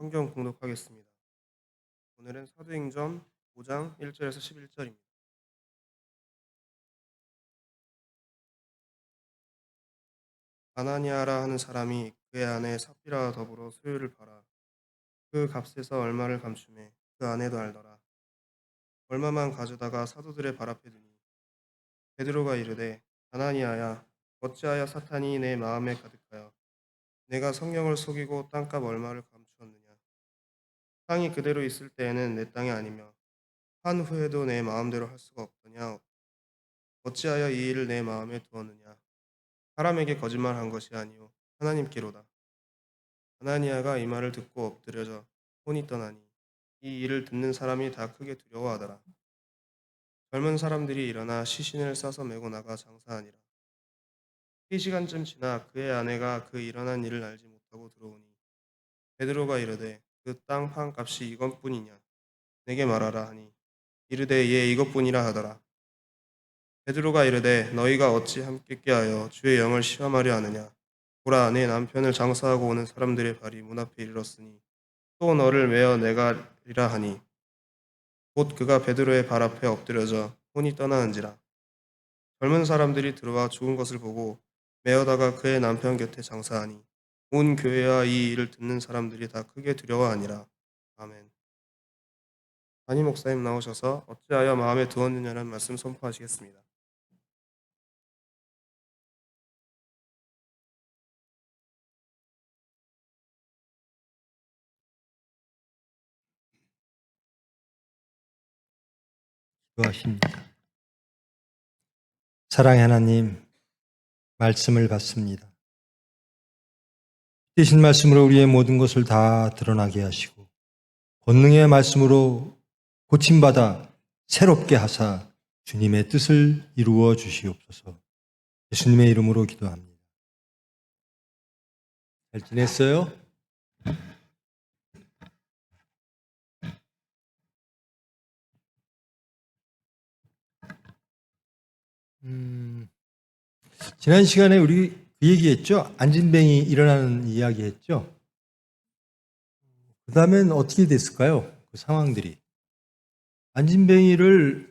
성경 공독하겠습니다. 오늘은 사도행전 5장 1절에서 11절입니다. 아나니아라 하는 사람이 그의 아내 삽비라와 더불어 소유를 팔아 그 값에서 얼마를 감추매 그 아내도 알더라. 얼마만 가져다가 사도들의 발 앞에 두니 베드로가 이르되 아나니아야 어찌하여 사탄이 내 마음에 가득하여 내가 성령을 속이고 땅값 얼마를 감추었느냐. 땅이 그대로 있을 때에는 내 땅이 아니며 한 후에도 내 마음대로 할 수가 없더냐. 어찌하여 이 일을 내 마음에 두었느냐. 사람에게 거짓말한 것이 아니요 하나님께로다. 아나니아가 이 말을 듣고 엎드려져 혼이 떠나니 이 일을 듣는 사람이 다 크게 두려워하더라. 젊은 사람들이 일어나 시신을 싸서 메고 나가 장사하니라. 3시간쯤 지나 그의 아내가 그 일어난 일을 알지 못하고 들어오니 베드로가 이르되 그 땅 판 값이 이것뿐이냐 내게 말하라 하니 이르되 예 이것뿐이라 하더라. 베드로가 이르되 너희가 어찌 함께 꾀하여 주의 영을 시험하려 하느냐. 보라 내 남편을 장사하고 오는 사람들의 발이 문 앞에 이르렀으니 또 너를 메어 내가리라 하니 곧 그가 베드로의 발 앞에 엎드려져 혼이 떠나는지라. 젊은 사람들이 들어와 죽은 것을 보고 메어다가 그의 남편 곁에 장사하니 온 교회와 이 일을 듣는 사람들이 다 크게 두려워하니라. 아멘. 담임 목사님 나오셔서 어찌하여 마음에 두었느냐는 말씀 선포하시겠습니다. 기도하십니다. 사랑의 하나님, 말씀을 받습니다. 되신 말씀으로 우리의 모든 것을 다 드러나게 하시고 권능의 말씀으로 고침받아 새롭게 하사 주님의 뜻을 이루어 주시옵소서. 예수님의 이름으로 기도합니다. 잘 지냈어요? 지난 시간에 우리 그 얘기했죠? 안진뱅이 일어나는 이야기 했죠? 그 다음엔 어떻게 됐을까요? 그 상황들이. 안진뱅이는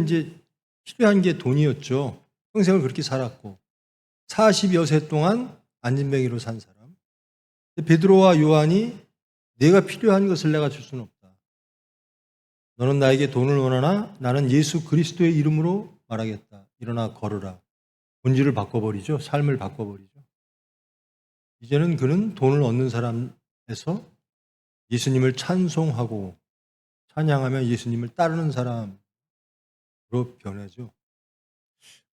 이제 필요한 게 돈이었죠. 평생을 그렇게 살았고. 40여 세 동안 안진뱅이로 산 사람. 베드로와 요한이 내가 필요한 것을 내가 줄 수는 없다. 너는 나에게 돈을 원하나 나는 예수 그리스도의 이름으로 말하겠다. 일어나 걸으라. 본질을 바꿔버리죠. 삶을 바꿔버리죠. 이제는 그는 돈을 얻는 사람에서 예수님을 찬송하고 찬양하며 예수님을 따르는 사람으로 변하죠.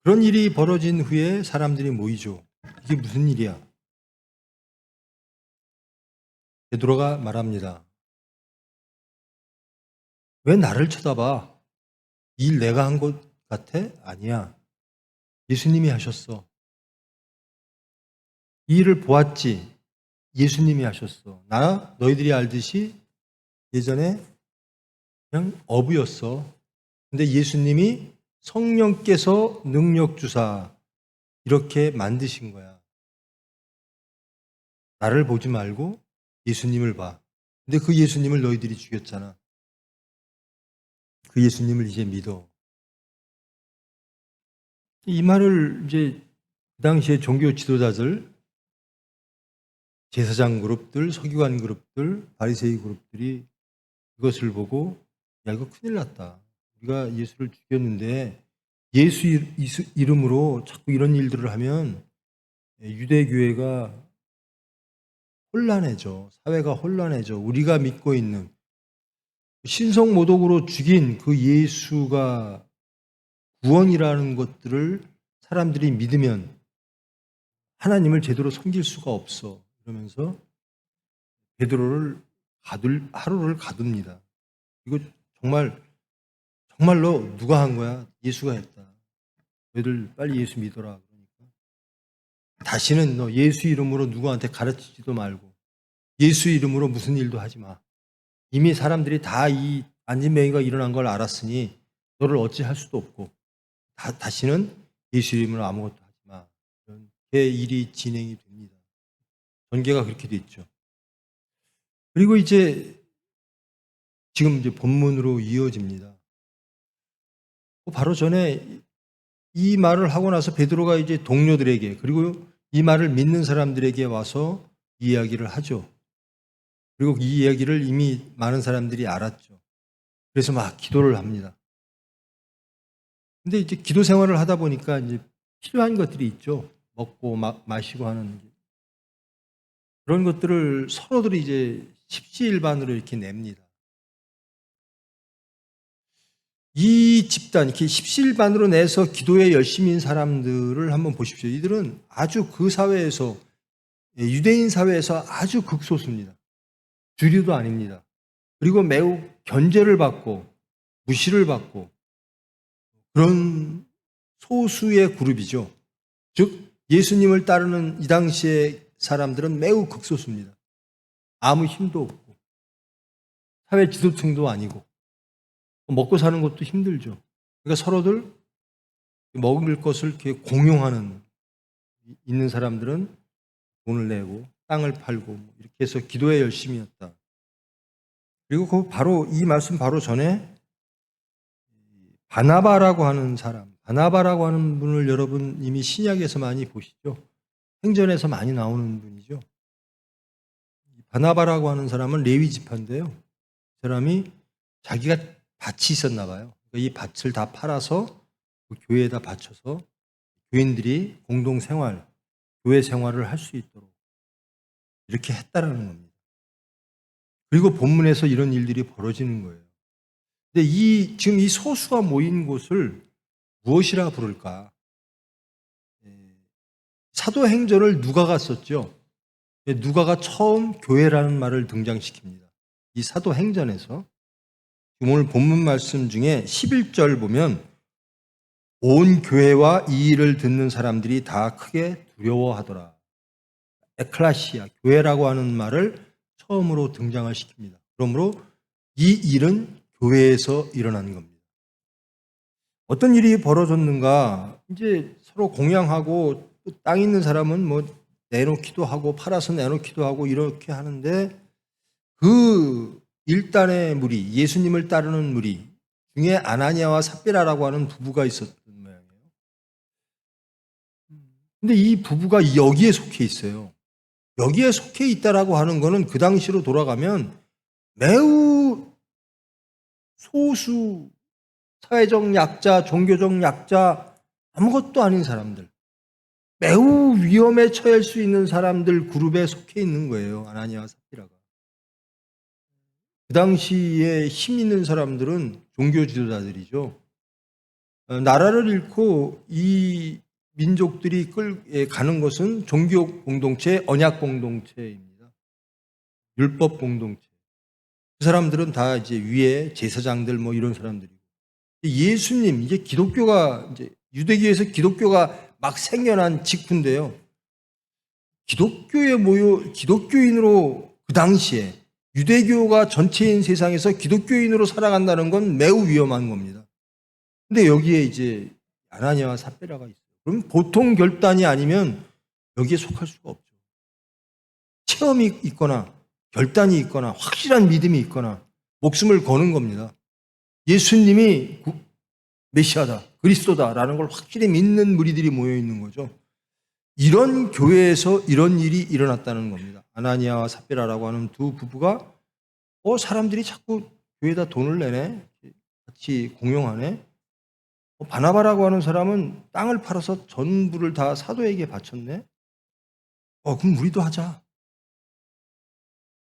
그런 일이 벌어진 후에 사람들이 모이죠. 이게 무슨 일이야? 베드로가 말합니다. 왜 나를 쳐다봐? 이 일 내가 한 것 같아? 아니야. 예수님이 하셨어. 이 일을 보았지. 예수님이 하셨어. 너희들이 알듯이 예전에 그냥 어부였어. 근데 예수님이 성령께서 능력 주사 이렇게 만드신 거야. 나를 보지 말고 예수님을 봐. 근데 그 예수님을 너희들이 죽였잖아. 그 예수님을 이제 믿어. 이 말을 이제 그 당시에 종교 지도자들, 제사장 그룹들, 서기관 그룹들, 바리새이 그룹들이 이것을 보고 야 이거 큰일 났다. 우리가 예수를 죽였는데 예수 이름으로 자꾸 이런 일들을 하면 유대교회가 혼란해져. 사회가 혼란해져. 우리가 믿고 있는 신성모독으로 죽인 그 예수가 구원이라는 것들을 사람들이 믿으면 하나님을 제대로 섬길 수가 없어. 그러면서 베드로를 하루를 가둡니다. 이거 정말로 누가 한 거야? 예수가 했다. 너희들 빨리 예수 믿어라. 그러니까 다시는 너 예수 이름으로 누구한테 가르치지도 말고 예수 이름으로 무슨 일도 하지 마. 이미 사람들이 다 이 안진뱅이가 일어난 걸 알았으니 너를 어찌할 수도 없고 다시는 예수 이름으로 아무것도 하지 마. 이렇게 일이 진행이 됩니다. 전개가 그렇게 됐죠. 그리고 이제 지금 이제 본문으로 이어집니다. 바로 전에 이 말을 하고 나서 베드로가 이제 동료들에게 그리고 이 말을 믿는 사람들에게 와서 이야기를 하죠. 그리고 이 이야기를 이미 많은 사람들이 알았죠. 그래서 막 기도를 합니다. 근데 이제 기도 생활을 하다 보니까 이제 필요한 것들이 있죠. 먹고 마시고 하는 그런 것들을 서로들이 이제 십시일반으로 이렇게 냅니다. 이 집단, 이렇게 십시일반으로 내서 기도에 열심인 사람들을 한번 보십시오. 이들은 아주 그 사회에서, 유대인 사회에서 아주 극소수입니다. 주류도 아닙니다. 그리고 매우 견제를 받고, 무시를 받고, 그런 소수의 그룹이죠. 즉, 예수님을 따르는 이 당시의 사람들은 매우 극소수입니다. 아무 힘도 없고, 사회 지도층도 아니고, 먹고 사는 것도 힘들죠. 그러니까 서로들 먹을 것을 이렇게 공용하는 있는 사람들은 돈을 내고 땅을 팔고 이렇게 해서 기도에 열심이었다. 그리고 그 바로 이 말씀 바로 전에 바나바라고 하는 사람, 바나바라고 하는 분을 여러분 이미 신약에서 많이 보시죠. 행전에서 많이 나오는 분이죠. 바나바라고 하는 사람은 레위 지파인데요. 그 사람이 자기가 밭이 있었나 봐요. 이 밭을 다 팔아서 그 교회에다 바쳐서 교인들이 공동 생활, 교회 생활을 할 수 있도록 이렇게 했다라는 겁니다. 그리고 본문에서 이런 일들이 벌어지는 거예요. 근데 지금 이 소수가 모인 곳을 무엇이라 부를까? 사도행전을 누가가 썼죠. 누가가 처음 교회라는 말을 등장시킵니다. 이 사도행전에서 오늘 본문 말씀 중에 11절 보면 온 교회와 이 일을 듣는 사람들이 다 크게 두려워하더라. 에클라시아, 교회라고 하는 말을 처음으로 등장을 시킵니다. 그러므로 이 일은 교회에서 일어난 겁니다. 어떤 일이 벌어졌는가? 이제 서로 공양하고 땅 있는 사람은 뭐 내놓기도 하고 팔아서 내놓기도 하고 이렇게 하는데 그 일단의 무리, 예수님을 따르는 무리 중에 아나니아와 삽비라라고 하는 부부가 있었던 모양이에요. 근데 이 부부가 여기에 속해 있어요. 여기에 속해 있다라고 하는 거는 그 당시로 돌아가면 매우 소수, 사회적 약자, 종교적 약자, 아무것도 아닌 사람들, 매우 위험에 처할 수 있는 사람들 그룹에 속해 있는 거예요. 아나니아와 삽비라가. 그 당시에 힘 있는 사람들은 종교 지도자들이죠. 나라를 잃고 이 민족들이 가는 것은 종교 공동체, 언약 공동체입니다. 율법 공동체. 그 사람들은 다 이제 위에 제사장들 뭐 이런 사람들이고. 예수님, 이제 기독교가 이제 유대교에서 기독교가 막 생겨난 직후인데요. 기독교인으로 그 당시에 유대교가 전체인 세상에서 기독교인으로 살아간다는 건 매우 위험한 겁니다. 근데 여기에 이제 아나니아와 삽비라가 있어요. 그럼 보통 결단이 아니면 여기에 속할 수가 없죠. 체험이 있거나 결단이 있거나 확실한 믿음이 있거나 목숨을 거는 겁니다. 예수님이 메시아다, 그리스도다라는 걸 확실히 믿는 무리들이 모여 있는 거죠. 이런 교회에서 이런 일이 일어났다는 겁니다. 아나니아와 삽비라라고 하는 두 부부가 사람들이 자꾸 교회에다 돈을 내네, 같이 공용하네. 바나바라고 하는 사람은 땅을 팔아서 전부를 다 사도에게 바쳤네. 그럼 우리도 하자.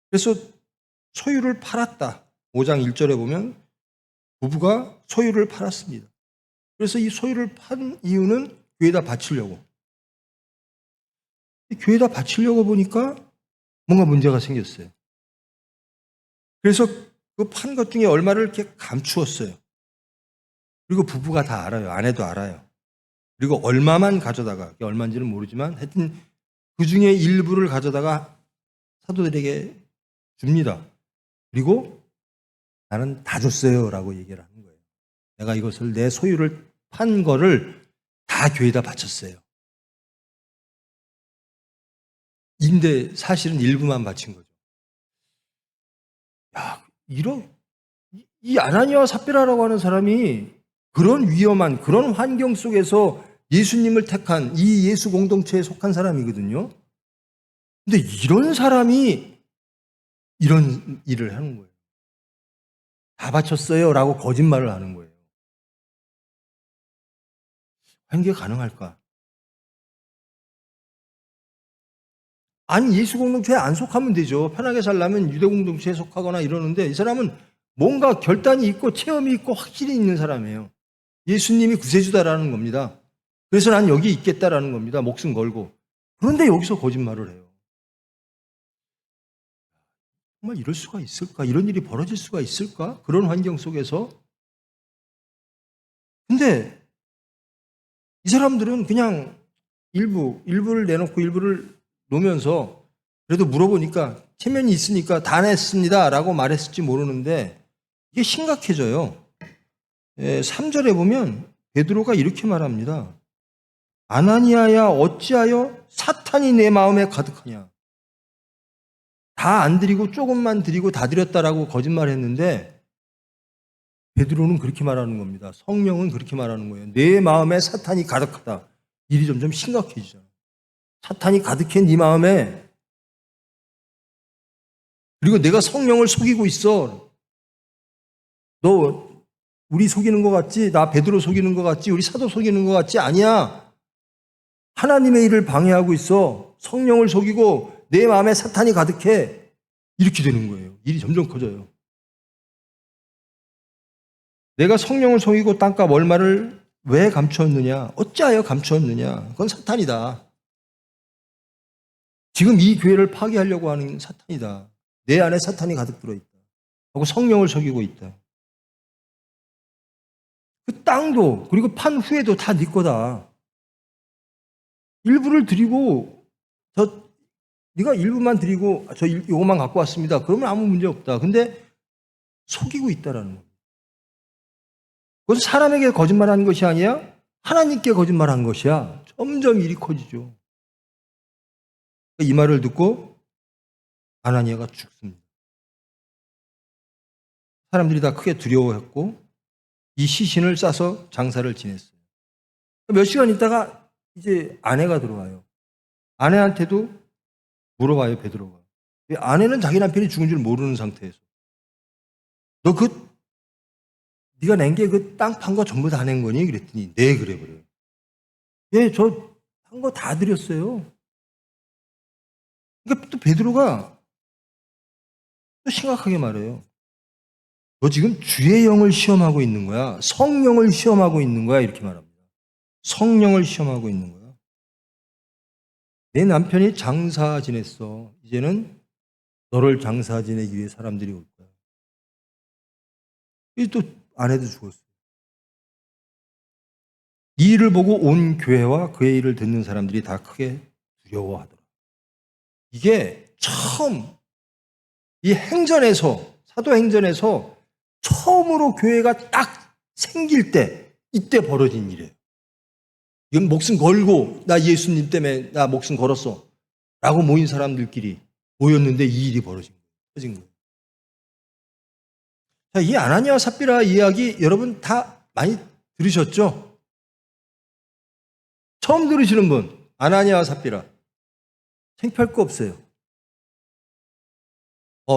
그래서 소유를 팔았다. 5장 1절에 보면 부부가 소유를 팔았습니다. 그래서 이 소유를 판 이유는 교회에다 바치려고. 교회에다 바치려고 보니까 뭔가 문제가 생겼어요. 그래서 그 판 것 중에 얼마를 이렇게 감추었어요. 그리고 부부가 다 알아요. 아내도 알아요. 그리고 얼마만 가져다가, 그게 얼마인지는 모르지만 하여튼 그 중에 일부를 가져다가 사도들에게 줍니다. 그리고 나는 다 줬어요 라고 얘기를 하는 거예요. 내가 이것을 내 소유를 판 거를 다 교회에다 바쳤어요. 근데 사실은 일부만 바친 거죠. 이런 이 아나니아와 삽비라라고 하는 사람이 그런 위험한 그런 환경 속에서 예수님을 택한 이 예수 공동체에 속한 사람이거든요. 근데 이런 사람이 이런 일을 하는 거예요. 다 바쳤어요라고 거짓말을 하는 거예요. 이게 가능할까? 아니 예수 공동체에 안 속하면 되죠. 편하게 살려면 유대 공동체에 속하거나 이러는데 이 사람은 뭔가 결단이 있고 체험이 있고 확실히 있는 사람이에요. 예수님이 구세주다라는 겁니다. 그래서 난 여기 있겠다라는 겁니다. 목숨 걸고. 그런데 여기서 거짓말을 해요. 정말 이럴 수가 있을까? 이런 일이 벌어질 수가 있을까? 그런 환경 속에서. 근데 이 사람들은 그냥 일부를 내놓고 일부를 놓으면서 그래도 물어보니까 체면이 있으니까 다 냈습니다 라고 말했을지 모르는데 이게 심각해져요. 3절에 보면 베드로가 이렇게 말합니다. 아나니아야 어찌하여 사탄이 내 마음에 가득하냐. 다 안 드리고 조금만 드리고 다 드렸다라고 거짓말했는데 베드로는 그렇게 말하는 겁니다. 성령은 그렇게 말하는 거예요. 내 마음에 사탄이 가득하다. 일이 점점 심각해지잖아요. 사탄이 가득해 네 마음에. 그리고 내가 성령을 속이고 있어. 너 우리 속이는 것 같지? 나 베드로 속이는 것 같지? 우리 사도 속이는 것 같지? 아니야. 하나님의 일을 방해하고 있어. 성령을 속이고 내 마음에 사탄이 가득해. 이렇게 되는 거예요. 일이 점점 커져요. 내가 성령을 속이고 땅값 얼마를 왜 감추었느냐? 어찌하여 감추었느냐? 그건 사탄이다. 지금 이 교회를 파괴하려고 하는 사탄이다. 내 안에 사탄이 가득 들어있다. 하고 성령을 속이고 있다. 그 땅도 그리고 판 후에도 다 네 거다. 일부를 드리고 네가 일부만 드리고 저 이거만 갖고 왔습니다. 그러면 아무 문제 없다. 근데 속이고 있다라는 거예요. 그것은 사람에게 거짓말하는 것이 아니야. 하나님께 거짓말한 것이야. 점점 일이 커지죠. 이 말을 듣고 아나니아가 죽습니다. 사람들이 다 크게 두려워했고 이 시신을 싸서 장사를 지냈어요. 몇 시간 있다가 이제 아내가 들어와요. 아내한테도 물어봐요, 베드로가. 아내는 자기 남편이 죽은 줄 모르는 상태에서. 너 네가 낸 게 그 땅 판 거 전부 다 낸 거니? 그랬더니 네, 그래. 예, 저 한 거 다 드렸어요. 그러니까 또 베드로가 또 심각하게 말해요. 너 지금 주의 영을 시험하고 있는 거야. 성령을 시험하고 있는 거야. 이렇게 말합니다. 성령을 시험하고 있는 거야. 내 남편이 장사 지냈어. 이제는 너를 장사 지내기 위해 사람들이 올 거야. 또 아내도 죽었어요. 이 일을 보고 온 교회와 그의 일을 듣는 사람들이 다 크게 두려워하더라. 이게 처음 이 행전에서 사도행전에서 처음으로 교회가 딱 생길 때 이때 벌어진 일이에요. 이건 목숨 걸고 나 예수님 때문에 나 목숨 걸었어 라고 모인 사람들끼리 모였는데 이 일이 벌어진 거예요. 자, 이 아나니아와 삽비라 이야기 여러분 다 많이 들으셨죠? 처음 들으시는 분 아나니아와 삽비라 창피할 거 없어요.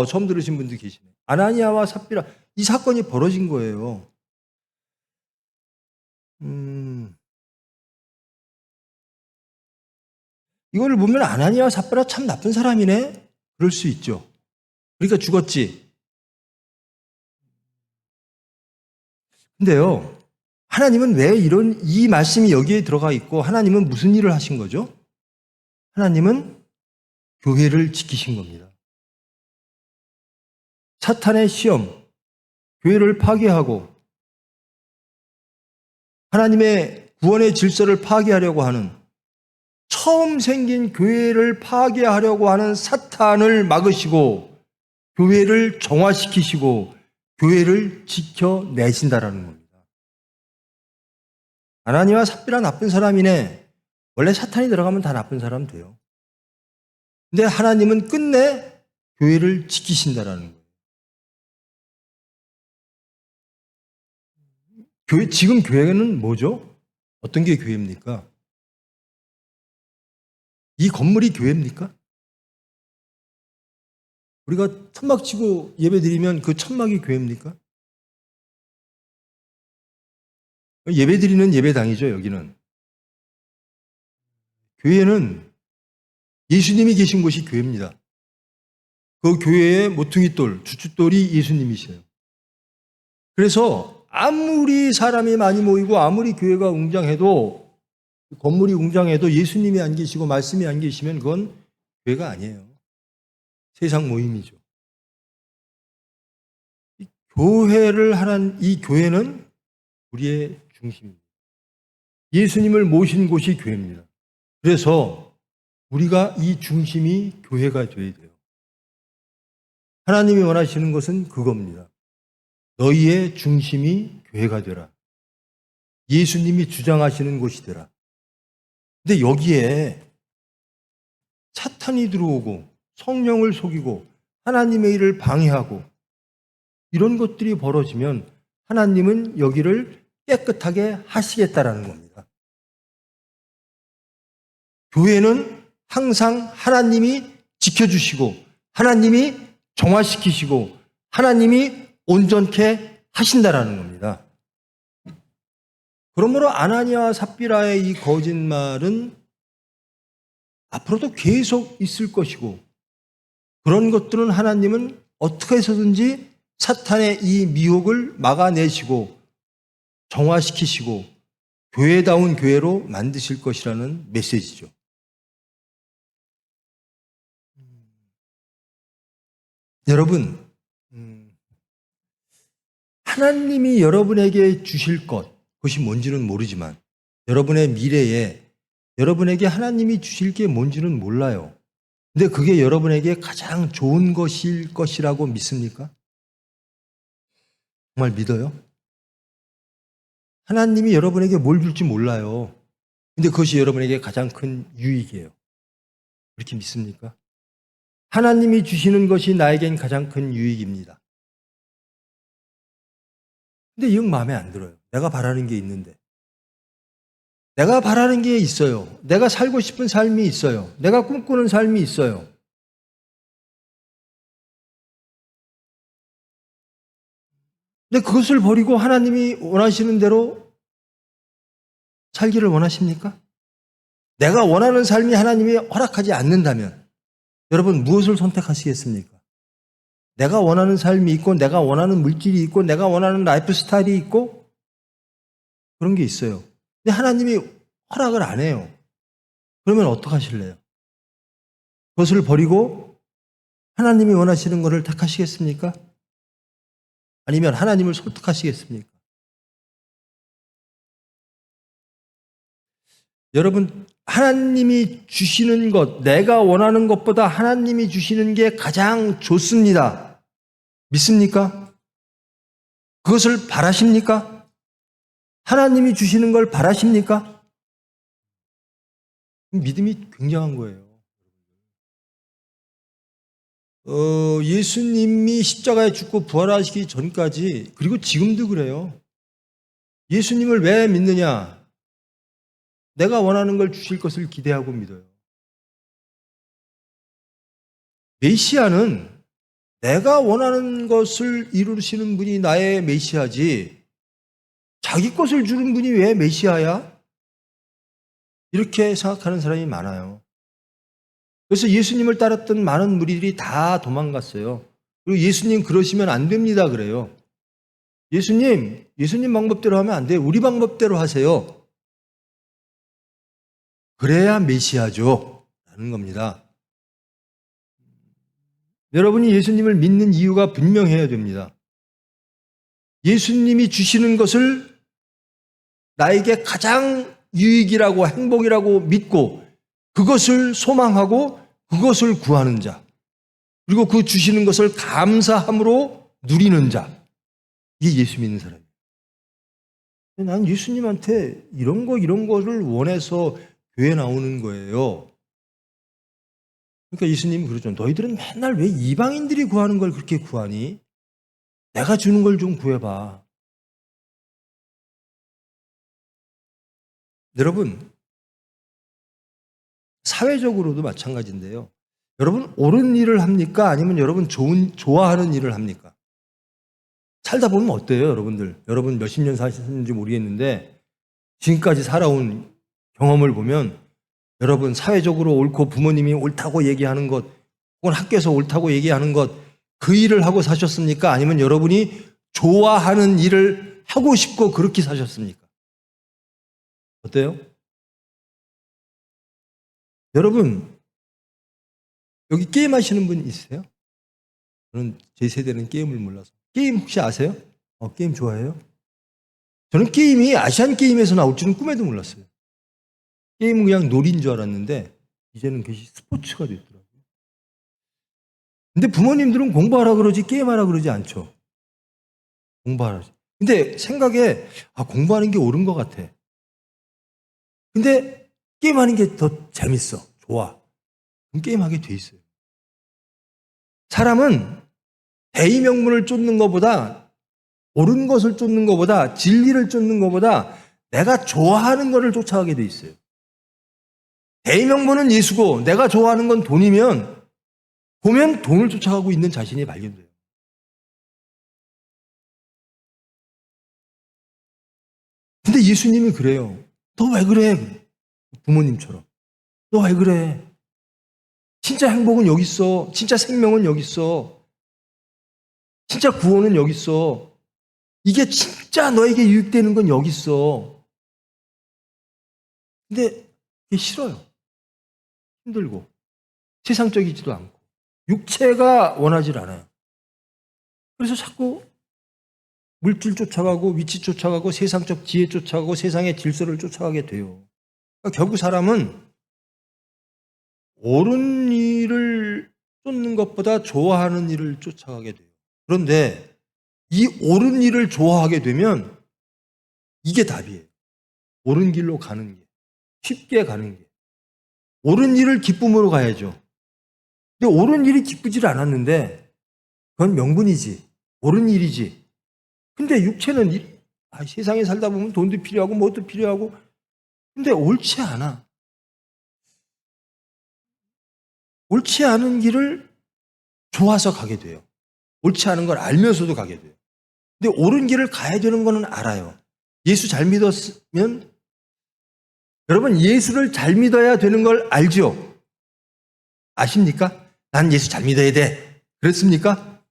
처음 들으신 분도 계시네. 아나니아와 삽비라 이 사건이 벌어진 거예요. 이거를 보면 아나니아와 삽비라 참 나쁜 사람이네. 그럴 수 있죠. 그러니까 죽었지. 근데요, 하나님은 왜 이 말씀이 여기에 들어가 있고 하나님은 무슨 일을 하신 거죠? 하나님은 교회를 지키신 겁니다. 사탄의 시험, 교회를 파괴하고 하나님의 구원의 질서를 파괴하려고 하는 처음 생긴 교회를 파괴하려고 하는 사탄을 막으시고 교회를 정화시키시고 교회를 지켜내신다라는 겁니다. 아나니아와 삽비라 나쁜 사람이네. 원래 사탄이 들어가면 다 나쁜 사람 돼요. 근데 하나님은 끝내 교회를 지키신다라는 거예요. 지금 교회는 뭐죠? 어떤 게 교회입니까? 이 건물이 교회입니까? 우리가 천막 치고 예배 드리면 그 천막이 교회입니까? 예배 드리는 예배당이죠, 여기는. 교회는 예수님이 계신 곳이 교회입니다. 그 교회의 모퉁이돌, 주춧돌이 예수님이셔요. 그래서 아무리 사람이 많이 모이고 아무리 교회가 웅장해도 건물이 웅장해도 예수님이 안 계시고 말씀이 안 계시면 그건 교회가 아니에요. 세상 모임이죠. 교회를 하는 이 교회는 우리의 중심입니다. 예수님을 모신 곳이 교회입니다. 그래서 우리가 이 중심이 교회가 되어야 돼요. 하나님이 원하시는 것은 그겁니다. 너희의 중심이 교회가 되라. 예수님이 주장하시는 곳이 되라. 근데 여기에 사탄이 들어오고 성령을 속이고 하나님의 일을 방해하고 이런 것들이 벌어지면 하나님은 여기를 깨끗하게 하시겠다라는 겁니다. 교회는 항상 하나님이 지켜주시고 하나님이 정화시키시고 하나님이 온전케 하신다라는 겁니다. 그러므로 아나니아와 삽비라의 이 거짓말은 앞으로도 계속 있을 것이고 그런 것들은 하나님은 어떻게 해서든지 사탄의 이 미혹을 막아내시고 정화시키시고 교회다운 교회로 만드실 것이라는 메시지죠. 여러분, 하나님이 여러분에게 주실 것, 그것이 뭔지는 모르지만 여러분의 미래에 여러분에게 하나님이 주실 게 뭔지는 몰라요. 근데 그게 여러분에게 가장 좋은 것일 것이라고 믿습니까? 정말 믿어요? 하나님이 여러분에게 뭘 줄지 몰라요. 근데 그것이 여러분에게 가장 큰 유익이에요. 그렇게 믿습니까? 하나님이 주시는 것이 나에겐 가장 큰 유익입니다. 근데 영 마음에 안 들어요. 내가 바라는 게 있는데. 내가 바라는 게 있어요. 내가 살고 싶은 삶이 있어요. 내가 꿈꾸는 삶이 있어요. 근데 그것을 버리고 하나님이 원하시는 대로 살기를 원하십니까? 내가 원하는 삶이 하나님이 허락하지 않는다면 여러분 무엇을 선택하시겠습니까? 내가 원하는 삶이 있고 내가 원하는 물질이 있고 내가 원하는 라이프 스타일이 있고 그런 게 있어요. 근데 하나님이 허락을 안 해요. 그러면 어떡하실래요? 그것을 버리고 하나님이 원하시는 것을 택하시겠습니까? 아니면 하나님을 설득하시겠습니까? 여러분, 하나님이 주시는 것, 내가 원하는 것보다 하나님이 주시는 게 가장 좋습니다. 믿습니까? 그것을 바라십니까? 하나님이 주시는 걸 바라십니까? 믿음이 굉장한 거예요. 예수님이 십자가에 죽고 부활하시기 전까지, 그리고 지금도 그래요. 예수님을 왜 믿느냐? 내가 원하는 걸 주실 것을 기대하고 믿어요. 메시아는 내가 원하는 것을 이루시는 분이 나의 메시아지, 자기 것을 주는 분이 왜 메시아야? 이렇게 생각하는 사람이 많아요. 그래서 예수님을 따랐던 많은 무리들이 다 도망갔어요. 그리고 예수님 그러시면 안 됩니다 그래요. 예수님 방법대로 하면 안 돼요. 우리 방법대로 하세요. 그래야 메시아죠 라는 겁니다. 여러분이 예수님을 믿는 이유가 분명해야 됩니다. 예수님이 주시는 것을 나에게 가장 유익이라고 행복이라고 믿고 그것을 소망하고 그것을 구하는 자, 그리고 그 주시는 것을 감사함으로 누리는 자, 이게 예수 믿는 사람이에요. 난 예수님한테 이런 거를 원해서 교회 나오는 거예요. 그러니까 예수님이 그러죠. 너희들은 맨날 왜 이방인들이 구하는 걸 그렇게 구하니? 내가 주는 걸 좀 구해봐. 여러분, 사회적으로도 마찬가지인데요. 여러분, 옳은 일을 합니까? 아니면 여러분 좋아하는 일을 합니까? 살다 보면 어때요, 여러분들? 여러분 몇십 년 사셨는지 모르겠는데 지금까지 살아온 경험을 보면 여러분 사회적으로 옳고 부모님이 옳다고 얘기하는 것 혹은 학교에서 옳다고 얘기하는 것 그 일을 하고 사셨습니까? 아니면 여러분이 좋아하는 일을 하고 싶고 그렇게 사셨습니까? 어때요? 여러분 여기 게임 하시는 분 있으세요? 저는 제 세대는 게임을 몰라서. 게임 혹시 아세요? 게임 좋아해요? 저는 게임이 아시안 게임에서 나올 줄은 꿈에도 몰랐어요. 게임은 그냥 놀이인 줄 알았는데 이제는 그것이 스포츠가 됐더라고요. 근데 부모님들은 공부하라 그러지 게임하라 그러지 않죠. 공부하라. 근데 생각에 공부하는 게 옳은 것 같아. 근데 게임하는 게 더 재밌어. 좋아. 그럼 게임하게 돼 있어요. 사람은 대의 명분을 쫓는 것보다 옳은 것을 쫓는 것보다 진리를 쫓는 것보다 내가 좋아하는 것을 쫓아가게 돼 있어요. 대의 명분은 예수고 내가 좋아하는 건 돈이면 보면 돈을 쫓아가고 있는 자신이 발견돼요. 근데 예수님이 그래요. 너 왜 그래? 부모님처럼. 너 왜 그래? 진짜 행복은 여기 있어. 진짜 생명은 여기 있어. 진짜 구원은 여기 있어. 이게 진짜 너에게 유익되는 건 여기 있어. 근데 이게 싫어요. 힘들고. 세상적이지도 않고. 육체가 원하질 않아요. 그래서 자꾸 물질 쫓아가고 위치 쫓아가고 세상적 지혜 쫓아가고 세상의 질서를 쫓아가게 돼요. 그러니까 결국 사람은 옳은 일을 쫓는 것보다 좋아하는 일을 쫓아가게 돼요. 그런데 이 옳은 일을 좋아하게 되면 이게 답이에요. 옳은 길로 가는 게. 쉽게 가는 게. 옳은 일을 기쁨으로 가야죠. 근데 옳은 일이 기쁘질 않았는데 그건 명분이지. 옳은 일이지. 근데 육체는 세상에 살다 보면 돈도 필요하고 뭐도 필요하고 근데 옳지 않아. 옳지 않은 길을 좋아서 가게 돼요. 옳지 않은 걸 알면서도 가게 돼요. 근데 옳은 길을 가야 되는 거는 알아요. 예수 잘 믿었으면 여러분 예수를 잘 믿어야 되는 걸 알죠? 아십니까? 난 예수 잘 믿어야 돼. 그랬습니까?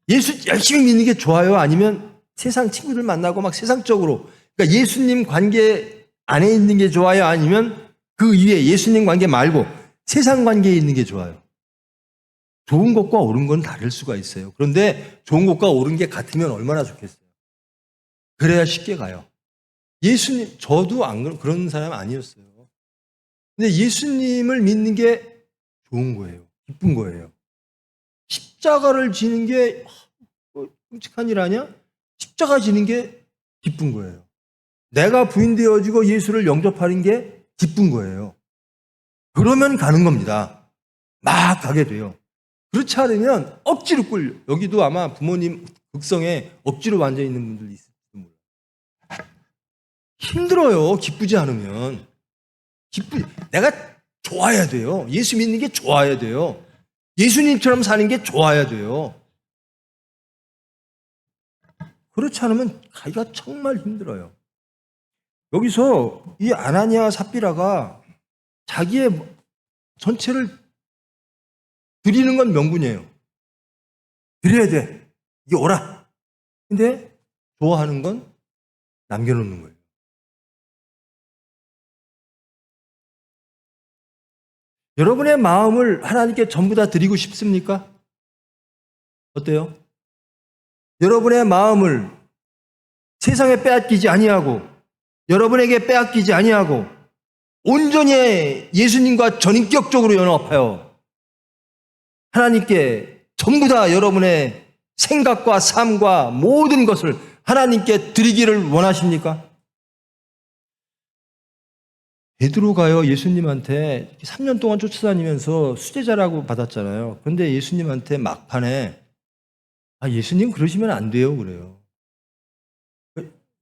예수 열심히 믿는 게 좋아요? 아니면 세상 친구들 만나고 막 세상적으로 그러니까 예수님 관계 안에 있는 게 좋아요? 아니면 그 위에 예수님 관계 말고 세상 관계에 있는 게 좋아요? 좋은 것과 옳은 건 다를 수가 있어요. 그런데 좋은 것과 옳은 게 같으면 얼마나 좋겠어요. 그래야 쉽게 가요. 예수님, 저도 안 그런 사람 아니었어요. 근데 예수님을 믿는 게 좋은 거예요. 기쁜 거예요. 십자가를 지는 게 끔찍한 일 아니야? 십자가 지는 게 기쁜 거예요. 내가 부인되어지고 예수를 영접하는 게 기쁜 거예요. 그러면 가는 겁니다. 막 가게 돼요. 그렇지 않으면 억지로 끌려. 여기도 아마 부모님 극성에 억지로 앉아 있는 분들 있을지도 몰라요. 힘들어요. 기쁘지 않으면. 내가 좋아야 돼요. 예수 믿는 게 좋아야 돼요. 예수님처럼 사는 게 좋아야 돼요. 그렇지 않으면 가기가 정말 힘들어요. 여기서 이 아나니아와 삽비라가 자기의 전체를 드리는 건 명분이에요. 드려야 돼. 이게 오라. 근데 좋아하는 건 남겨놓는 거예요. 여러분의 마음을 하나님께 전부 다 드리고 싶습니까? 어때요? 여러분의 마음을 세상에 빼앗기지 아니하고 여러분에게 빼앗기지 아니하고 온전히 예수님과 전인격적으로 연합하여 하나님께 전부 다 여러분의 생각과 삶과 모든 것을 하나님께 드리기를 원하십니까? 베드로가요 예수님한테 3년 동안 쫓아다니면서 수제자라고 받았잖아요. 그런데 예수님한테 막판에 예수님 그러시면 안 돼요 그래요.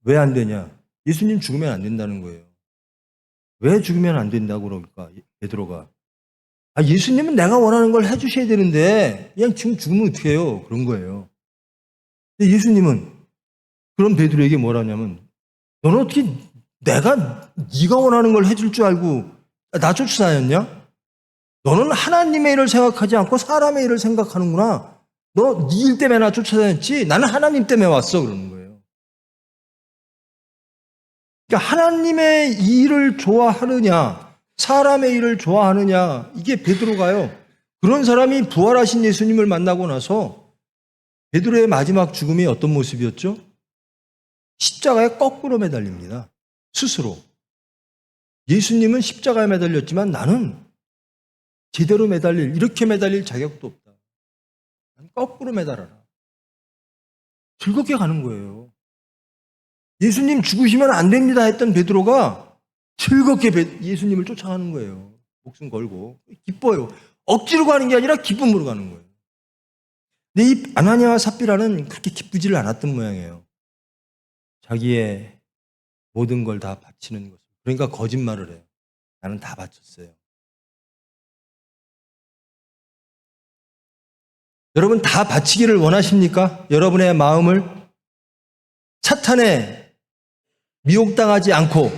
왜 안 되냐? 예수님 죽으면 안 된다는 거예요. 왜 죽으면 안 된다고 그럴까? 베드로가. 예수님은 내가 원하는 걸 해주셔야 되는데 그냥 지금 죽으면 어떻게 해요? 그런 거예요. 근데 예수님은 그런 베드로에게 뭐라냐면 너는 어떻게 네가 원하는 걸 해줄 줄 알고 나 쫓아다녔냐? 너는 하나님의 일을 생각하지 않고 사람의 일을 생각하는구나. 너 네 일 때문에 나 쫓아다녔지? 나는 하나님 때문에 왔어. 그러는 거예요. 그러니까 하나님의 일을 좋아하느냐, 사람의 일을 좋아하느냐, 이게 베드로가요. 그런 사람이 부활하신 예수님을 만나고 나서 베드로의 마지막 죽음이 어떤 모습이었죠? 십자가에 거꾸로 매달립니다. 스스로. 예수님은 십자가에 매달렸지만 나는 제대로 이렇게 매달릴 자격도 없다. 난 거꾸로 매달아라. 즐겁게 가는 거예요. 예수님 죽으시면 안 됩니다 했던 베드로가 즐겁게 예수님을 쫓아가는 거예요. 목숨 걸고. 기뻐요. 억지로 가는 게 아니라 기쁨으로 가는 거예요. 근데 이 아나니아와 삽비라는 그렇게 기쁘지를 않았던 모양이에요. 자기의 모든 걸 다 바치는 것. 그러니까 거짓말을 해요. 나는 다 바쳤어요. 여러분 다 바치기를 원하십니까? 여러분의 마음을 사탄에 미혹당하지 않고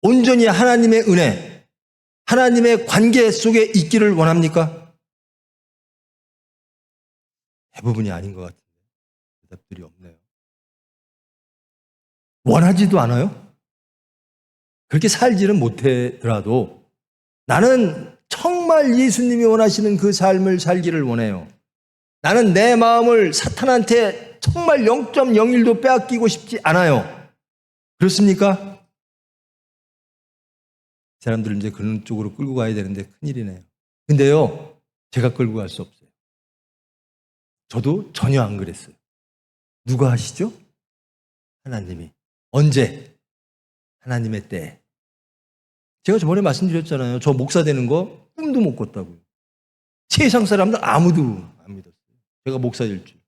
온전히 하나님의 은혜, 하나님의 관계 속에 있기를 원합니까? 대부분이 아닌 것 같은데 대답들이 없네요. 원하지도 않아요? 그렇게 살지는 못하더라도 나는 정말 예수님이 원하시는 그 삶을 살기를 원해요. 나는 내 마음을 사탄한테 정말 0.01도 빼앗기고 싶지 않아요. 그렇습니까? 사람들을 이제 그런 쪽으로 끌고 가야 되는데 큰일이네요. 근데요, 제가 끌고 갈 수 없어요. 저도 전혀 안 그랬어요. 누가 하시죠? 하나님이. 언제? 하나님의 때. 제가 저번에 말씀드렸잖아요. 저 목사 되는 거 꿈도 못 꿨다고요. 세상 사람들 아무도 안 믿었어요. 제가 목사 될 줄.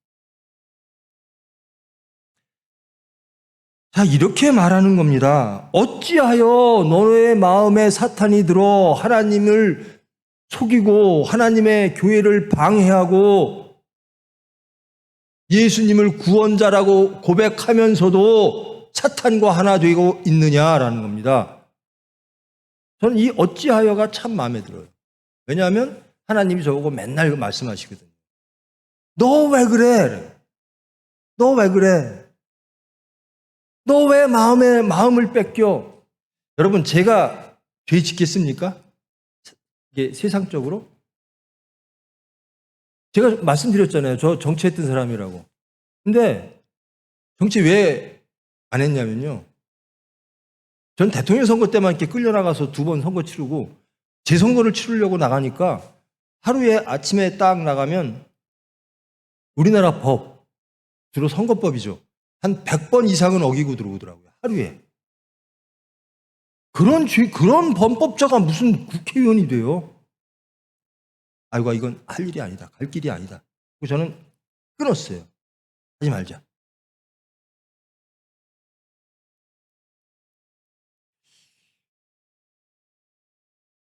자, 이렇게 말하는 겁니다. 어찌하여 너의 마음에 사탄이 들어 하나님을 속이고 하나님의 교회를 방해하고 예수님을 구원자라고 고백하면서도 사탄과 하나 되고 있느냐라는 겁니다. 저는 이 어찌하여가 참 마음에 들어요. 왜냐하면 하나님이 저보고 맨날 말씀하시거든요. 너 왜 그래? 너 왜 그래? 너 왜 마음을 뺏겨? 여러분, 제가 죄 짓겠습니까? 이게 세상적으로? 제가 말씀드렸잖아요. 저 정치했던 사람이라고. 근데 정치 왜 안 했냐면요. 전 대통령 선거 때만 이렇게 끌려나가서 2번 선거 치르고 재선거를 치르려고 나가니까 하루에 아침에 딱 나가면 우리나라 법, 주로 선거법이죠. 한 100번 이상은 어기고 들어오더라고요. 하루에. 그런 범법자가 무슨 국회의원이 돼요? 아이고, 이건 할 일이 아니다. 갈 길이 아니다. 그래서 저는 끊었어요. 하지 말자.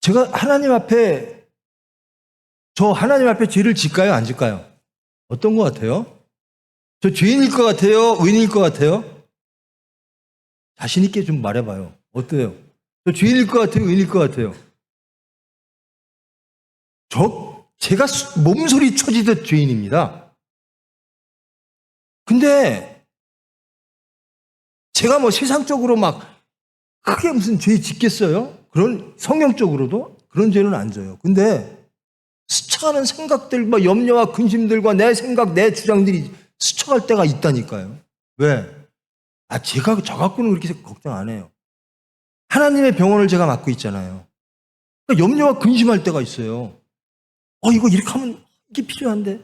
제가 하나님 앞에 죄를 질까요? 안 질까요? 어떤 것 같아요? 저 죄인일 것 같아요? 의인일 것 같아요? 자신 있게 좀 말해봐요. 어때요? 저 죄인일 것 같아요? 의인일 것 같아요? 제가 몸소리 쳐지듯 죄인입니다. 근데 제가 뭐 세상적으로 막 크게 무슨 죄 짓겠어요? 그런 성경적으로도 그런 죄는 안 져요. 근데 스쳐가는 생각들, 뭐 염려와 근심들과 내 생각, 내 주장들이 스쳐갈 때가 있다니까요. 왜? 제가 저 갖고는 그렇게 걱정 안 해요. 하나님의 병원을 제가 맡고 있잖아요. 그러니까 염려와 근심할 때가 있어요. 이거 이렇게 하면 이게 필요한데.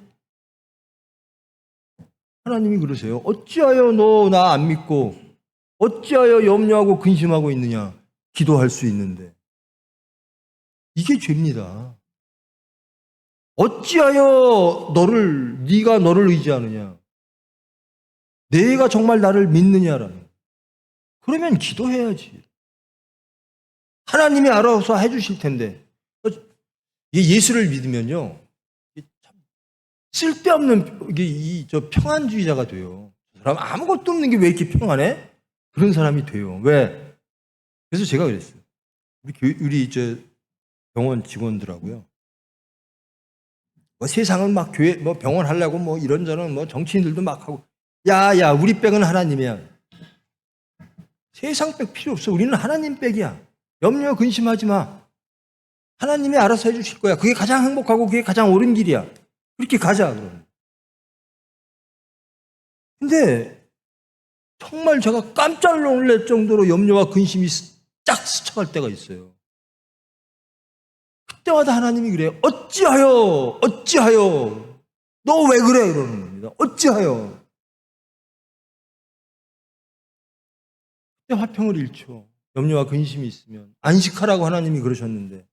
하나님이 그러세요. 어찌하여 너 나 안 믿고 어찌하여 염려하고 근심하고 있느냐. 기도할 수 있는데. 이게 죄입니다. 어찌하여 네가 너를 의지하느냐. 내가 정말 나를 믿느냐라는. 그러면 기도해야지. 하나님이 알아서 해주실 텐데. 예수를 믿으면요, 참 쓸데없는 저 평안주의자가 돼요. 저 사람 아무것도 없는 게 왜 이렇게 평안해? 그런 사람이 돼요. 왜? 그래서 제가 그랬어요. 우리 저 병원 직원들하고요. 뭐 세상은 막 교회, 뭐 병원 하려고 뭐 이런저런 뭐 정치인들도 막 하고. 야, 우리 백은 하나님이야. 세상 백 필요 없어. 우리는 하나님 백이야. 염려 근심하지 마. 하나님이 알아서 해주실 거야. 그게 가장 행복하고 그게 가장 옳은 길이야. 그렇게 가자, 그럼. 근데 정말 제가 깜짝 놀랄 정도로 염려와 근심이 쫙 스쳐갈 때가 있어요. 그때마다 하나님이 그래요. 어찌하여 너 왜 그래? 이러는 겁니다. 어찌하여. 그때 화평을 잃죠. 염려와 근심이 있으면. 안식하라고 하나님이 그러셨는데,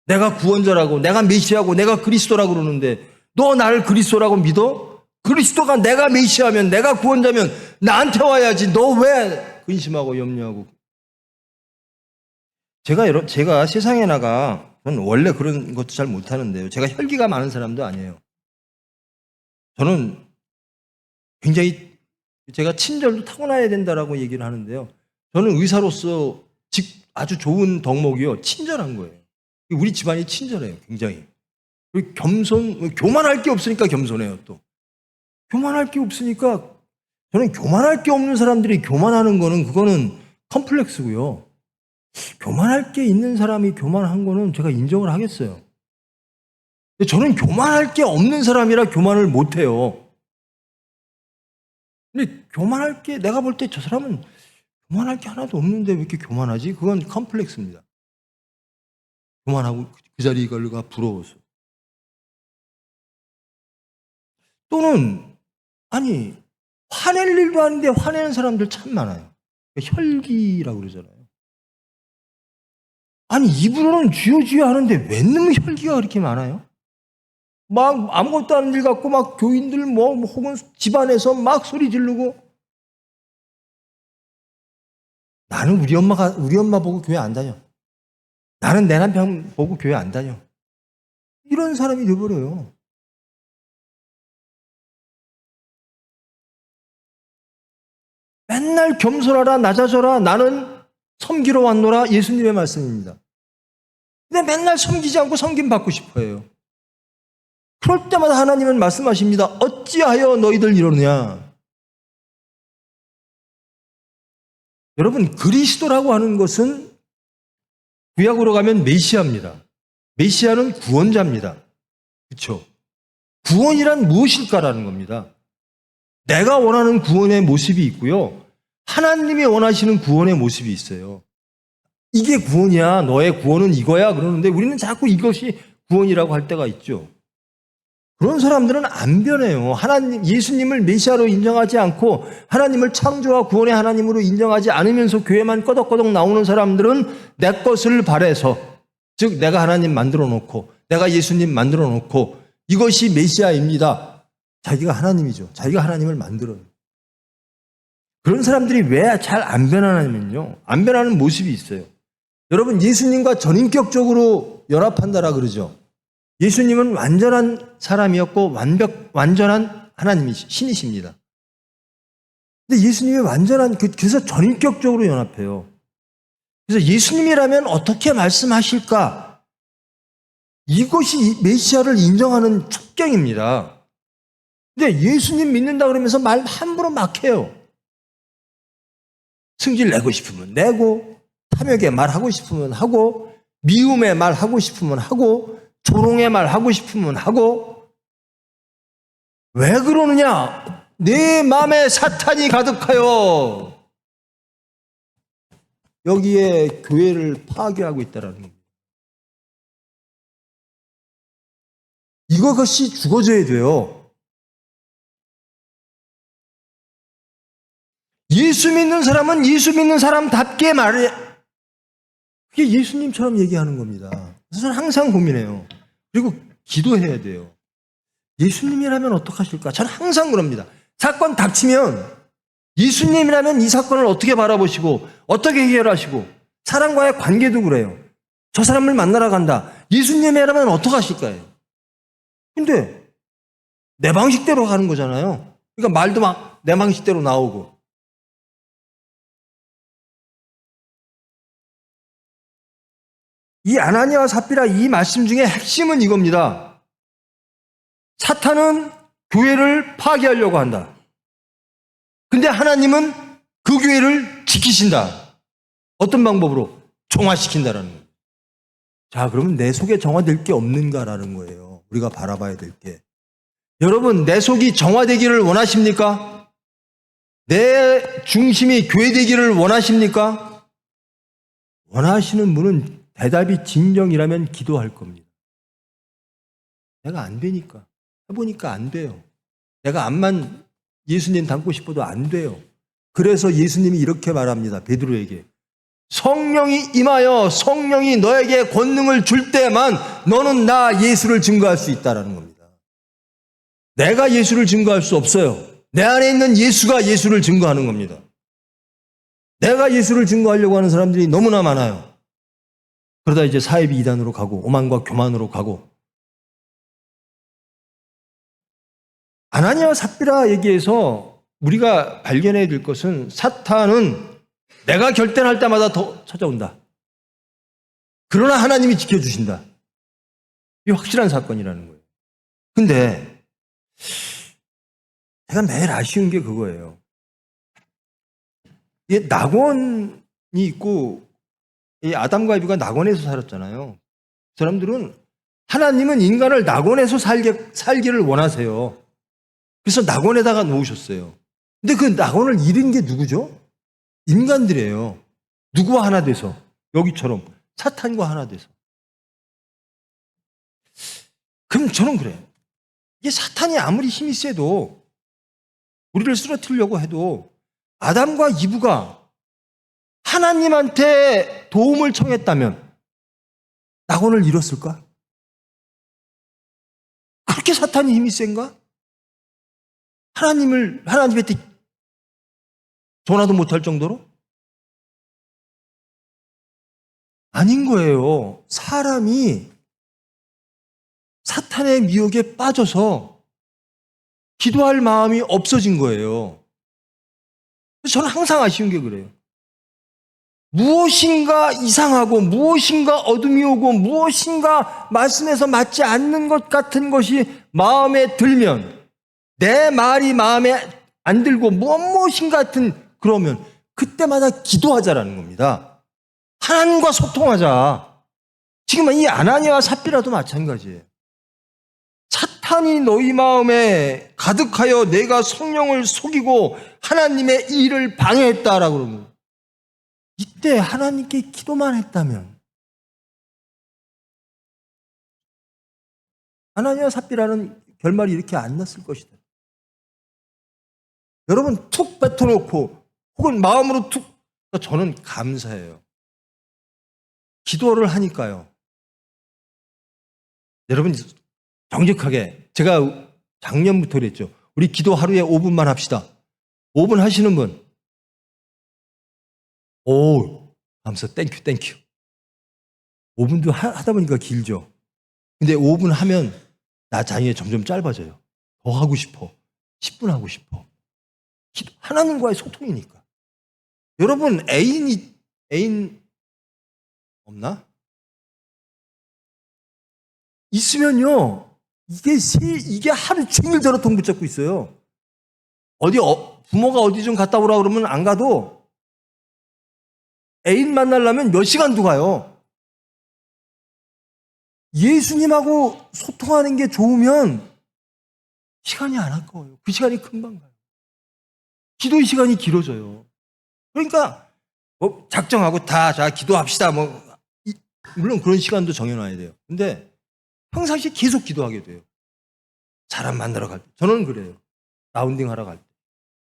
내가 구원자라고, 내가 메시아고, 내가 그리스도라고 그러는데 너 나를 그리스도라고 믿어? 그리스도가 내가 메시아면, 내가 구원자면 나한테 와야지. 너 왜 근심하고 염려하고. 제가 세상에 나가, 저는 원래 그런 것도 잘 못하는데요. 제가 혈기가 많은 사람도 아니에요. 저는 굉장히, 제가 친절도 타고나야 된다라고 얘기를 하는데요. 저는 의사로서 아주 좋은 덕목이요, 친절한 거예요. 우리 집안이 친절해요, 굉장히. 그리고 교만할 게 없으니까 겸손해요, 또. 교만할 게 없으니까, 저는 교만할 게 없는 사람들이 교만하는 거는, 그거는 컴플렉스고요. 교만할 게 있는 사람이 교만한 거는 제가 인정을 하겠어요. 근데 저는 교만할 게 없는 사람이라 교만을 못 해요. 근데 내가 볼 때 저 사람은 교만할 게 하나도 없는데 왜 이렇게 교만하지? 그건 컴플렉스입니다. 교만하고 그 자리가 부러워서. 또는, 아니, 화낼 일도 아닌데 화내는 사람들 참 많아요. 혈기라고 그러잖아요. 아니, 입으로는 주여 하는데 왜 놈의 혈기가 그렇게 많아요? 막 아무것도 아닌 일 같고 막 교인들 혹은 집안에서 막 소리 지르고. 나는 우리 엄마 보고 교회 안 다녀. 나는 내 남편 보고 교회 안 다녀. 이런 사람이 되어버려요. 맨날 겸손하라, 낮아져라, 나는 섬기러 왔노라, 예수님의 말씀입니다. 근데 맨날 섬기지 않고 섬김 받고 싶어 해요. 그럴 때마다 하나님은 말씀하십니다. 어찌하여 너희들 이러느냐. 여러분, 그리스도라고 하는 것은 구약으로 가면 메시아입니다. 메시아는 구원자입니다. 그렇죠? 구원이란 무엇일까라는 겁니다. 내가 원하는 구원의 모습이 있고요, 하나님이 원하시는 구원의 모습이 있어요. 이게 구원이야, 너의 구원은 이거야 그러는데 우리는 자꾸 이것이 구원이라고 할 때가 있죠. 그런 사람들은 안 변해요. 예수님을 메시아로 인정하지 않고 하나님을 창조와 구원의 하나님으로 인정하지 않으면서 교회만 꺼덕꺼덕 나오는 사람들은 내 것을 바래서, 즉 내가 하나님 만들어 놓고 내가 예수님 만들어 놓고 이것이 메시아입니다. 자기가 하나님이죠. 자기가 하나님을 만들어요. 그런 사람들이 왜 잘 안 변하냐면요, 안 변하는 모습이 있어요. 여러분, 예수님과 전인격적으로 연합한다라 그러죠. 예수님은 완전한 사람이었고 완전한 신이십니다. 근데 예수님이 그래서 전인격적으로 연합해요. 그래서 예수님이라면 어떻게 말씀하실까? 이것이 메시아를 인정하는 첩경입니다. 근데 예수님 믿는다 그러면서 말 함부로 막 해요. 승질 내고 싶으면 내고, 탐욕의 말 하고 싶으면 하고, 미움의 말 하고 싶으면 하고, 조롱의 말 하고 싶으면 하고. 왜 그러느냐? 내 마음에 사탄이 가득하여 여기에 교회를 파괴하고 있다는 겁니다. 이것이 죽어져야 돼요. 예수 믿는 사람은 예수 믿는 사람답게 말해. 그게 예수님처럼 얘기하는 겁니다. 그래서 저는 항상 고민해요. 그리고 기도해야 돼요. 예수님이라면 어떡하실까? 저는 항상 그럽니다. 사건 닥치면 예수님이라면 이 사건을 어떻게 바라보시고 어떻게 해결하시고 사람과의 관계도 그래요. 저 사람을 만나러 간다. 예수님이라면 어떻게 하실 거예요? 근데 내 방식대로 가는 거잖아요. 그러니까 말도 막 내 방식대로 나오고. 이 아나니아와 삽비라 이 말씀 중에 핵심은 이겁니다. 사탄은 교회를 파괴하려고 한다. 근데 하나님은 그 교회를 지키신다. 어떤 방법으로? 정화시킨다라는 거예요. 자, 그러면 내 속에 정화될 게 없는가라는 거예요. 우리가 바라봐야 될 게. 여러분, 내 속이 정화되기를 원하십니까? 내 중심이 교회되기를 원하십니까? 원하시는 분은 대답이 진정이라면 기도할 겁니다. 내가 안 되니까. 해보니까 안 돼요. 내가 암만 예수님 닮고 싶어도 안 돼요. 그래서 예수님이 이렇게 말합니다. 베드로에게. 성령이 임하여 성령이 너에게 권능을 줄 때만 너는 나 예수를 증거할 수 있다는 겁니다. 내가 예수를 증거할 수 없어요. 내 안에 있는 예수가 예수를 증거하는 겁니다. 내가 예수를 증거하려고 하는 사람들이 너무나 많아요. 그러다 이제 사이비 이단으로 가고 오만과 교만으로 가고. 아나니아와 삽비라 얘기에서 우리가 발견해야 될 것은 사탄은 내가 결단할 때마다 더 찾아온다. 그러나 하나님이 지켜주신다. 이게 확실한 사건이라는 거예요. 근데 제가 매일 아쉬운 게 그거예요. 이게 낙원이 있고 이 아담과 이브가 낙원에서 살았잖아요. 그 사람들은 하나님은 인간을 낙원에서 살기를 원하세요. 그래서 낙원에다가 놓으셨어요. 근데 그 낙원을 잃은 게 누구죠? 인간들이에요. 누구와 하나 돼서. 여기처럼 사탄과 하나 돼서. 그럼 저는 그래요. 이게 사탄이 아무리 힘이 세도 우리를 쓰러뜨리려고 해도 아담과 이브가 하나님한테 도움을 청했다면 낙원을 잃었을까? 그렇게 사탄이 힘이 센가? 하나님한테 전화도 못할 정도로? 아닌 거예요. 사람이 사탄의 미혹에 빠져서 기도할 마음이 없어진 거예요. 저는 항상 아쉬운 게 그래요. 무엇인가 이상하고 무엇인가 어둠이 오고 무엇인가 말씀에서 맞지 않는 것 같은 것이 마음에 들면 내 말이 마음에 안 들고 무엇인가 같은 그러면 그때마다 기도하자라는 겁니다. 하나님과 소통하자. 지금 이 아나니아와 삽비라도 마찬가지예요. 사탄이 너희 마음에 가득하여 내가 성령을 속이고 하나님의 일을 방해했다라고 그러면 이때 하나님께 기도만 했다면 아나니아와 삽비라는 결말이 이렇게 안 났을 것이다. 여러분 툭 뱉어놓고 혹은 마음으로 툭 저는 감사해요. 기도를 하니까요. 여러분 정직하게 제가 작년부터 그랬죠. 우리 기도 하루에 5분만 합시다. 5분 하시는 분. 오, 감사. 땡큐. 5분도 하다 보니까 길죠. 근데 5분 하면 나 자신이 점점 짧아져요. 더 하고 싶어. 10분 하고 싶어. 하나님과의 소통이니까. 여러분 애인 없나? 있으면요. 이게 하루 종일 저러통 붙잡고 있어요. 부모가 어디 좀 갔다 오라 그러면 안 가도 애인 만나려면 몇 시간도 가요. 예수님하고 소통하는 게 좋으면 시간이 안 아까워요. 그 시간이 금방 가요. 기도의 시간이 길어져요. 그러니까 작정하고 자 기도합시다. 물론 그런 시간도 정해놔야 돼요. 근데 평상시에 계속 기도하게 돼요. 사람 만나러 갈 때. 저는 그래요. 라운딩 하러 갈 때.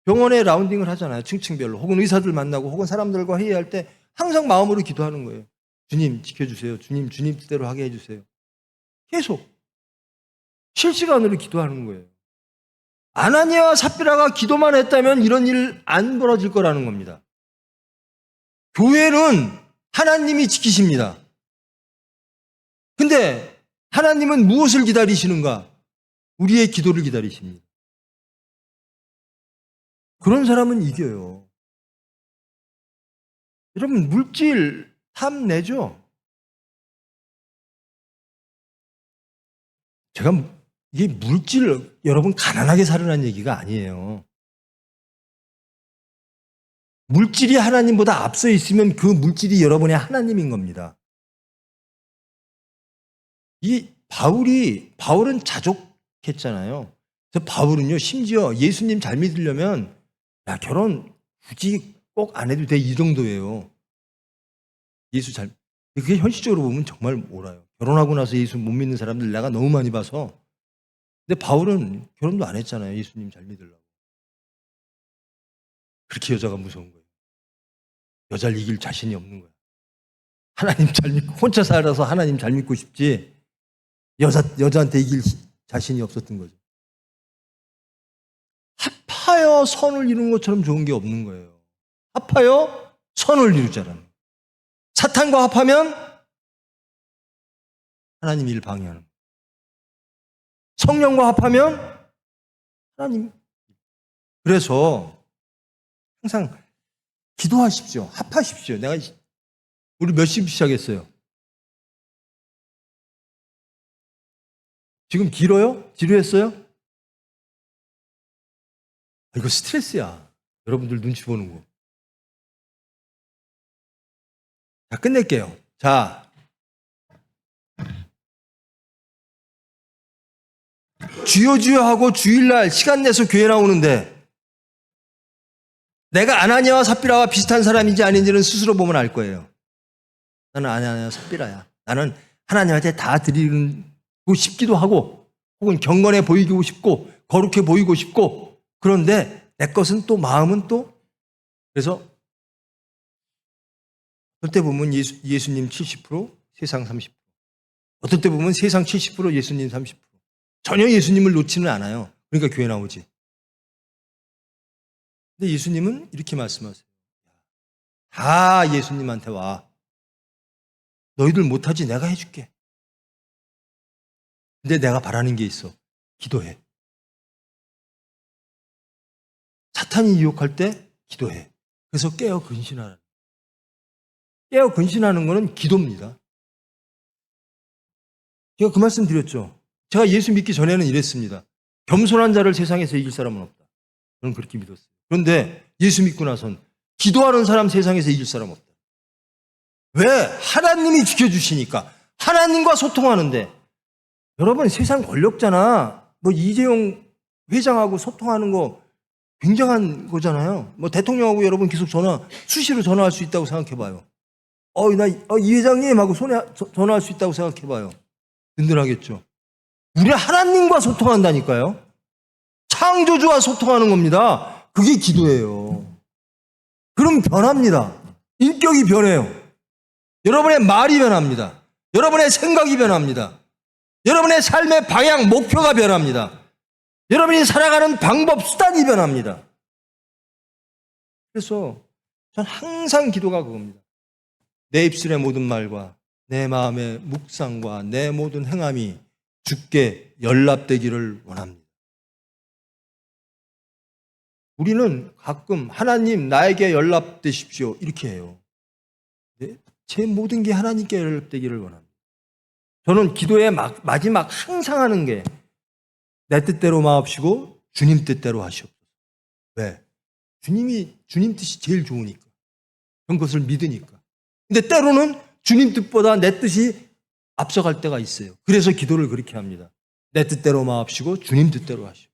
병원에 라운딩을 하잖아요. 층층별로. 혹은 의사들 만나고 혹은 사람들과 회의할 때 항상 마음으로 기도하는 거예요. 주님 지켜주세요. 주님 뜻대로 하게 해주세요. 계속 실시간으로 기도하는 거예요. 아나니아와 삽비라가 기도만 했다면 이런 일 안 벌어질 거라는 겁니다. 교회는 하나님이 지키십니다. 근데 하나님은 무엇을 기다리시는가? 우리의 기도를 기다리십니다. 그런 사람은 이겨요. 여러분, 물질 탐내죠? 제가 이게 물질, 여러분 가난하게 살으라는 얘기가 아니에요. 물질이 하나님보다 앞서 있으면 그 물질이 여러분의 하나님인 겁니다. 바울은 자족했잖아요. 그래서 바울은요, 심지어 예수님 잘 믿으려면, 야, 결혼 굳이 꼭 안 해도 돼, 이 정도예요. 그게 현실적으로 보면 정말 옳아요. 결혼하고 나서 예수 못 믿는 사람들 내가 너무 많이 봐서. 근데 바울은 결혼도 안 했잖아요. 예수님 잘 믿으려고. 그렇게 여자가 무서운 거예요. 여자를 이길 자신이 없는 거야. 하나님 잘 믿고, 혼자 살아서 하나님 잘 믿고 싶지, 여자한테 이길 자신이 없었던 거죠. 합하여 선을 이루는 것처럼 좋은 게 없는 거예요. 합하여 선을 이루자라는. 사탄과 합하면 하나님 일 방해하는 거예요. 성령과 합하면 하나님. 그래서 항상 기도하십시오. 합하십시오. 우리 몇 시 시작했어요? 지금 길어요? 지루했어요? 이거 스트레스야. 여러분들 눈치 보는 거. 자, 끝낼게요. 자, 주여 하고 주일날 시간 내서 교회 나오는데 내가 아나니아와 삽비라와 비슷한 사람인지 아닌지는 스스로 보면 알 거예요. 나는 아나니아와 삽비라야. 나는 하나님한테 다 드리고 싶기도 하고 혹은 경건해 보이고 싶고 거룩해 보이고 싶고, 그런데 내 것은 또 마음은 또, 그래서 어떨 때 보면 예수님 70%, 세상 30%, 어떨 때 보면 세상 70%, 예수님 30%. 전혀 예수님을 놓지는 않아요. 그러니까 교회 나오지. 근데 예수님은 이렇게 말씀하세요. 다 예수님한테 와. 너희들 못하지 내가 해줄게. 근데 내가 바라는 게 있어. 기도해. 사탄이 유혹할 때 기도해. 그래서 깨어 근신하라. 깨어 근신하는 거는 기도입니다. 제가 그 말씀 드렸죠. 제가 예수 믿기 전에는 이랬습니다. 겸손한 자를 세상에서 이길 사람은 없다. 저는 그렇게 믿었어요. 그런데 예수 믿고 나선 기도하는 사람 세상에서 이길 사람 없다. 왜? 하나님이 지켜주시니까. 하나님과 소통하는데. 여러분, 세상 권력자나 뭐 이재용 회장하고 소통하는 거 굉장한 거잖아요. 뭐 대통령하고 여러분 계속 수시로 전화할 수 있다고 생각해봐요. 이 회장님 하고 전화할 수 있다고 생각해봐요. 든든하겠죠. 우리 하나님과 소통한다니까요. 창조주와 소통하는 겁니다. 그게 기도예요. 그럼 변합니다. 인격이 변해요. 여러분의 말이 변합니다. 여러분의 생각이 변합니다. 여러분의 삶의 방향, 목표가 변합니다. 여러분이 살아가는 방법, 수단이 변합니다. 그래서 전 항상 기도가 그겁니다. 내 입술의 모든 말과 내 마음의 묵상과 내 모든 행함이 주께 연락되기를 원합니다. 우리는 가끔 하나님 나에게 연락되십시오 이렇게 해요. 제 모든 게 하나님께 연락되기를 원합니다. 저는 기도의 마지막 항상 하는 게 내 뜻대로 마옵시고 주님 뜻대로 하시옵소서. 왜? 주님 뜻이 제일 좋으니까. 그런 것을 믿으니까. 근데 때로는 주님 뜻보다 내 뜻이 앞서갈 때가 있어요. 그래서 기도를 그렇게 합니다. 내 뜻대로 마옵시고 주님 뜻대로 하시오.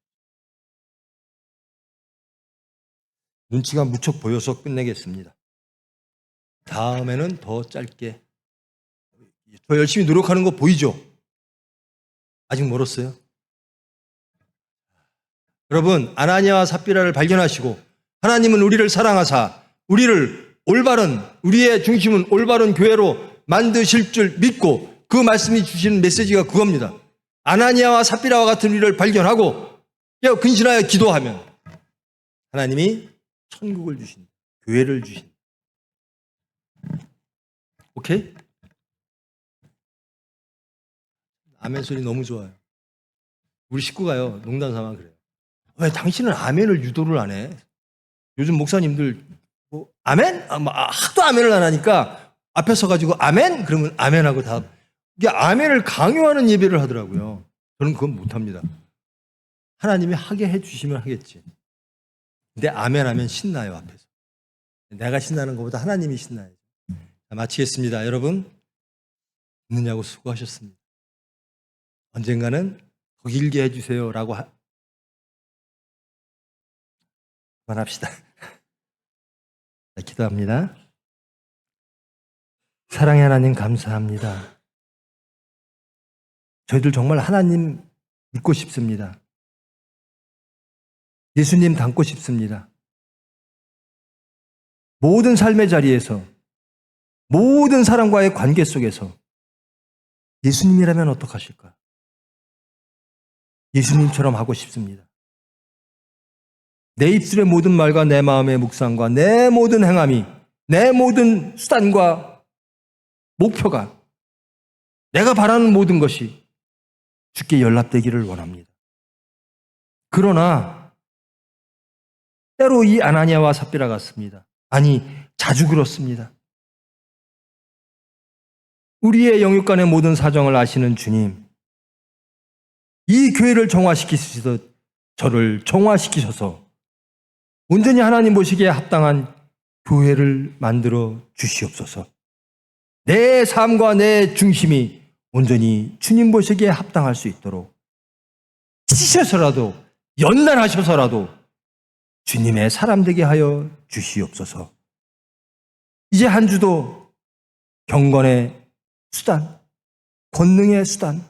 눈치가 무척 보여서 끝내겠습니다. 다음에는 더 짧게. 저 열심히 노력하는 거 보이죠? 아직 멀었어요. 여러분, 아나니아와 삽비라를 발견하시고 하나님은 우리를 사랑하사 우리의 중심은 올바른 교회로 만드실 줄 믿고 그 말씀이 주시는 메시지가 그겁니다. 아나니아와 삽비라와 같은 우리를 발견하고 근신하여 기도하면 하나님이 천국을 주신다. 교회를 주신다. 오케이? 아멘 소리 너무 좋아요. 우리 식구가요, 농담 삼아 그래요. 왜 당신은 아멘을 유도를 안 해? 요즘 목사님들 뭐 아멘? 하도 아멘을 안 하니까 앞에 서가지고 아멘? 그러면 아멘하고 다 이게 아멘을 강요하는 예배를 하더라고요. 저는 그건 못합니다. 하나님이 하게 해주시면 하겠지. 근데 아멘 하면 신나요, 앞에서. 내가 신나는 것보다 하나님이 신나요. 마치겠습니다. 여러분, 듣느냐고 수고하셨습니다. 언젠가는 더 길게 해주세요 라고 그만합시다. 기도합니다. 사랑의 하나님 감사합니다. 저희들 정말 하나님 믿고 싶습니다. 예수님 닮고 싶습니다. 모든 삶의 자리에서, 모든 사람과의 관계 속에서 예수님이라면 어떡하실까? 예수님처럼 하고 싶습니다. 내 입술의 모든 말과 내 마음의 묵상과 내 모든 행함이, 내 모든 수단과 목표가, 내가 바라는 모든 것이 주께 연락되기를 원합니다. 그러나 때로 이 아나니아와 삽비라 같습니다. 아니, 자주 그렇습니다. 우리의 영육간의 모든 사정을 아시는 주님, 이 교회를 정화시키시듯 저를 정화시키셔서 온전히 하나님 보시기에 합당한 교회를 만들어 주시옵소서. 내 삶과 내 중심이 온전히 주님 보시기에 합당할 수 있도록 치셔서라도, 연단하셔서라도 주님의 사람 되게 하여 주시옵소서. 이제 한 주도 경건의 수단, 권능의 수단,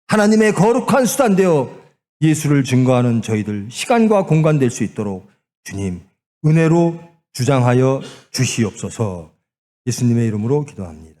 하나님의 거룩한 수단 되어 예수를 증거하는 저희들 시간과 공간 될 수 있도록 주님 은혜로 주장하여 주시옵소서. 예수님의 이름으로 기도합니다.